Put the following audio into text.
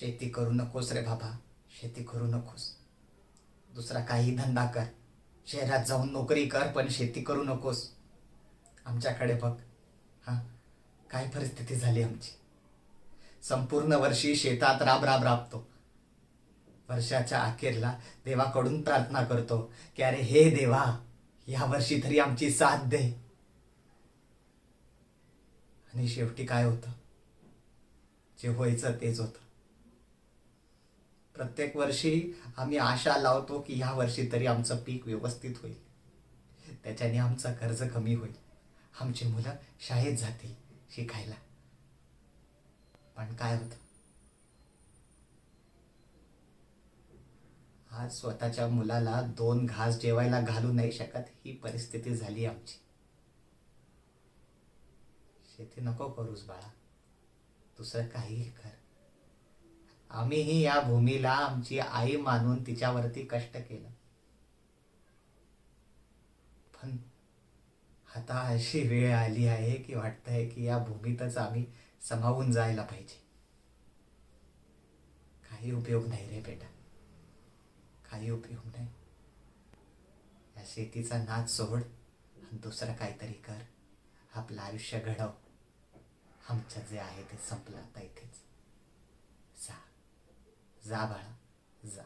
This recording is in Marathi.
शेती करू नकोस रे बाबा, शेती करू नकोस. दुसरा काही धंदा कर, शहरात जाऊन नोकरी कर, पण शेती करू नकोस. आमच्याकडे बघ, हा, काय परिस्थिती झाली आमची. संपूर्ण वर्षी शेतात राब राब राबतो. वर्षाच्या अखेरला देवाकडून प्रार्थना करतो की अरे हे देवा, या वर्षी तरी आमची साथ दे. आणि शेवटी काय होतं? जे व्हायचं तेच होतं. प्रत्येक वर्षी आम्ही आशा लावतो की ह्या वर्षी तरी आमचं पीक व्यवस्थित होईल, त्याच्याने आमचं कर्ज कमी होईल, आमची मुलं शाळेत जातील शिकायला. पण काय होतं? आज स्वतःच्या मुलाला 2 घास जेवायला घालू नाही शकत ही परिस्थिती झाली आमची. शेती नको करूस बाळा, दुसरं काहीही कर. आम्हीही या भूमीला आमची आई मानून तिच्यावरती कष्ट केलं, पण आता अशी वेळ आली आहे की वाटतंय की या भूमीतच आम्ही समावून जायला पाहिजे. काही उपयोग नाही रे बेटा, काही उपयोग नाही. या शेतीचा नाद सोड आणि दुसरं काहीतरी कर, आपलं आयुष्य घडव. आमचं जे आहे ते संपलं आता इथेच. जा जा बाळा, जा.